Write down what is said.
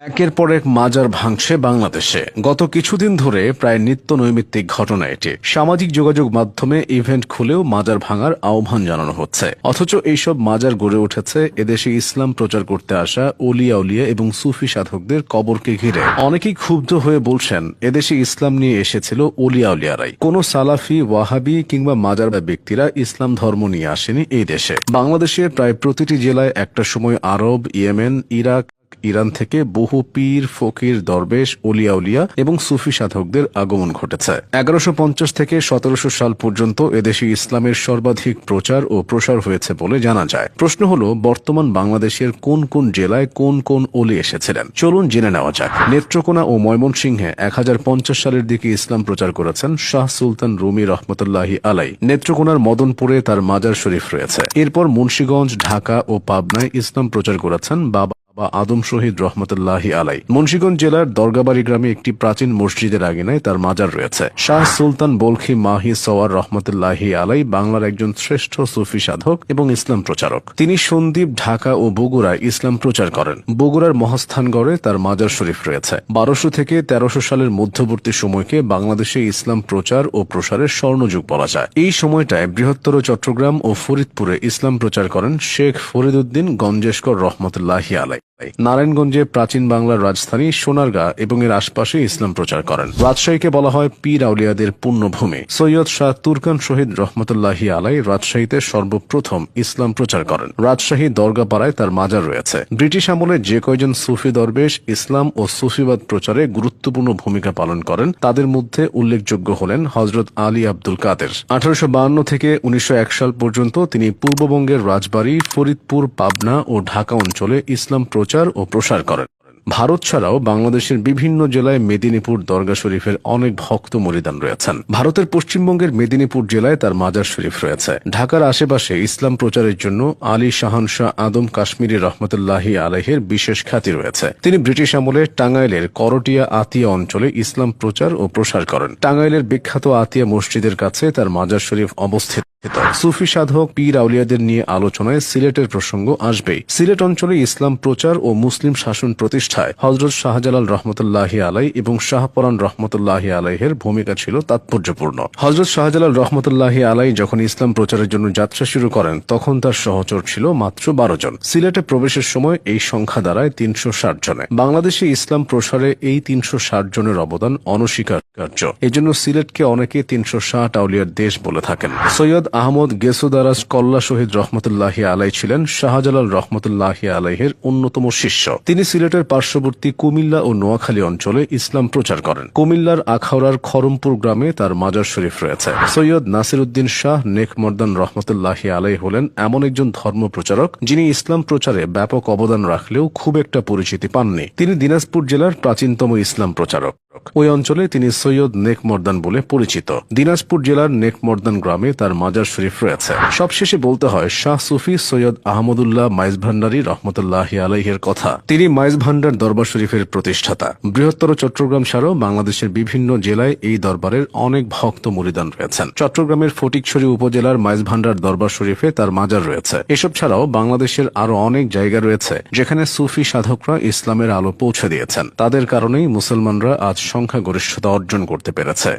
একের পর এক মাজার ভাঙছে বাংলাদেশে। গত কিছুদিন ধরে প্রায় নিত্য নৈমিত্তিক ঘটনা এটি। সামাজিক যোগাযোগ মাধ্যমে ইভেন্ট খুলেও মাজার ভাঙার আহ্বান জানানো হচ্ছে। অথচ এইসব মাজার গড়ে উঠেছে এদেশে ইসলাম প্রচার করতে আসা ওলিয়া উলিয়া এবং সুফি সাধকদের কবরকে ঘিরে। অনেকেই ক্ষুব্ধ হয়ে বলছেন, এদেশে ইসলাম নিয়ে এসেছিল ওলিয়া উলিয়ারাই, কোনো সালাফি, ওয়াহাবি কিংবা মাজার ব্যক্তিরা ইসলাম ধর্ম নিয়ে আসেনি এই দেশে। বাংলাদেশের প্রায় প্রতিটি জেলায় একটা সময় আরব, ইয়েমেন, ইরাক, ইরান থেকে বহু পীর, ফকির, দরবেশ, ওলিয়া উলিয়া এবং সুফি সাধকদের আগমন ঘটেছে। 1150 থেকে 1700 সাল পর্যন্ত এদেশে ইসলামের সর্বাধিক প্রচার ও প্রসার হয়েছে বলে জানা যায়। প্রশ্ন হলো, বর্তমান বাংলাদেশের কোন কোন জেলায় কোন কোন ওলি এসেছিলেন? চলুন জেনে নেওয়া যাক। নেত্রকোনা ও ময়মনসিংহে 1050 সালের দিকে ইসলাম প্রচার করেছেন শাহ সুলতান রুমি রহমতুল্লাহি আলাই। নেত্রকোনার মদনপুরে তার মাজার শরীফ রয়েছে। এরপর মুন্সিগঞ্জ, ঢাকা ও পাবনায় ইসলাম প্রচার করেছেন বাবা আদম শহীদ রহমতুল্লাহি আলাই। মুন্সিগঞ্জ জেলার দরগাবাড়ি গ্রামে একটি প্রাচীন মসজিদের আঙিনায় তার মাজার রয়েছে। শাহ সুলতান বলখি মাহি সওয়ার রহমতুল্লাহি আলাই বাংলার একজন শ্রেষ্ঠ সুফি সাধক এবং ইসলাম প্রচারক। তিনি সন্দ্বীপ, ঢাকা ও বগুড়ায় ইসলাম প্রচার করেন। বগুড়ার মহাস্থানগড়ে তার মাজার শরীফ রয়েছে। 1200 থেকে 1300 সালের মধ্যবর্তী সময়কে বাংলাদেশে ইসলাম প্রচার ও প্রসারের স্বর্ণযুগ বলা যায়। এই সময়টায় বৃহত্তর চট্টগ্রাম ও ফরিদপুরে ইসলাম প্রচার করেন শেখ ফরিদউদ্দিন গঞ্জেশকর রহমতুল্লাহি আলাই। নারায়ণগঞ্জে প্রাচীন বাংলার রাজধানী সোনারগাঁ এবং এর আশপাশে ইসলাম প্রচার করেন। রাজশাহীকে বলা হয় পীর আউলিয়াদের পুণ্যভূমি। সৈয়দ শাহ তুরকান শহীদ রহমতুল্লাহি আলাই রাজশাহীতে সর্বপ্রথম ইসলাম প্রচার করেন। রাজশাহী দরগাপাড়ায় তার মাজার রয়েছে। ব্রিটিশ আমলে যে কয়জন সুফি দরবেশ ইসলাম ও সুফিবাদ প্রচারে গুরুত্বপূর্ণ ভূমিকা পালন করেন তাদের মধ্যে উল্লেখযোগ্য হলেন হযরত আলী আব্দুল কাদের। 1852 থেকে 1901 সাল পর্যন্ত তিনি পূর্ববঙ্গের রাজবাড়ী, ফরিদপুর, পাবনা ও ঢাকা অঞ্চলে ইসলাম প্রচার ও প্রসার করেন। ভারত ছাড়াও বাংলাদেশের বিভিন্ন জেলায় মেদিনীপুর দরগা শরীফের অনেক ভক্ত মুরিদান রয়েছেন। ভারতের পশ্চিমবঙ্গের মেদিনীপুর জেলায় তার মাজার শরীফ রয়েছে। ঢাকার আশেপাশে ইসলাম প্রচারের জন্য আলী শাহানশাহ আদম কাশ্মীরি রহমতুল্লাহি আলাইহের বিশেষ খ্যাতি রয়েছে। তিনি ব্রিটিশ আমলে টাঙ্গাইলের করটিয়া আতিয়া অঞ্চলে ইসলাম প্রচার ও প্রসার করেন। টাঙ্গাইলের বিখ্যাত আতিয়া মসজিদের কাছে তার মাজার শরীফ অবস্থিত। সুফি সাধক, পীর আউলিয়াদের নিয়ে আলোচনায় সিলেটের প্রসঙ্গ আসবেই। সিলেট অঞ্চলে ইসলাম প্রচার ও মুসলিম শাসন প্রতিষ্ঠায় হযরত শাহজালাল রহমতুল্লাহি আলাই এবং শাহপরান রহমতুল্লাহি আলাইহের ভূমিকা ছিল তাৎপর্যপূর্ণ। হযরত শাহজালাল রহমতুল্লাহি আলাই যখন ইসলাম প্রচারের জন্য যাত্রা শুরু করেন তখন তার সহচর ছিল মাত্র 12 জন। সিলেটে প্রবেশের সময় এই সংখ্যা দাঁড়ায় 360 জনে। বাংলাদেশে ইসলাম প্রসারে এই 360 জনের অবদান অনস্বীকার্য। এজন্য সিলেটকে অনেকে 360 আউলিয়ার দেশ বলে থাকেন। সৈয়দ আহমদ গেসুদারাজ কল্লা শহীদ রহমতুল্লাহি আলাই ছিলেন শাহজালাল রহমতুল্লাহি আলাইহের অন্যতম শিষ্য। তিনি সিলেটের পার্শ্ববর্তী কুমিল্লা ও নোয়াখালী অঞ্চলে ইসলাম প্রচার করেন। কুমিল্লার আখাউড়ার খরমপুর গ্রামে তার মাজার শরীফ রয়েছে। সৈয়দ নাসির উদ্দিন শাহ নেকমর্দান রহমতুল্লাহি আলাই হলেন এমন একজন ধর্ম প্রচারক যিনি ইসলাম প্রচারে ব্যাপক অবদান রাখলেও খুব একটা পরিচিতি পাননি। তিনি দিনাজপুর জেলার প্রাচীনতম ইসলাম প্রচারক। ওই অঞ্চলে তিনি সৈয়দ নেকমর্দান বলে পরিচিত। দিনাজপুর জেলার নেকমর্দান গ্রামে তার মাজার শরীফ রয়েছে। সবশেষে বলতে হয় শাহ সুফি সৈয়দ আহমদুল্লাহ মাইজ ভান্ডারী রহমতুল্লাহি আলাইহের কথা। তিনি মাইজ ভান্ডার দরবার শরীফের প্রতিষ্ঠাতা। বৃহত্তর চট্টগ্রাম ছাড়াও বাংলাদেশের বিভিন্ন জেলায় এই দরবারের অনেক ভক্ত মুরিদান রয়েছেন। চট্টগ্রামের ফটিকছড়ি উপজেলার মাইজ ভান্ডার দরবার শরীফে তার মাজার রয়েছে। এসব ছাড়াও বাংলাদেশের আরো অনেক জায়গা রয়েছে যেখানে সুফি সাধকরা ইসলামের আলো পৌঁছে দিয়েছেন। তাদের কারণেই মুসলমানরা আজ সংখ্যাগরিষ্ঠতা অর্জন করতে পেরেছে।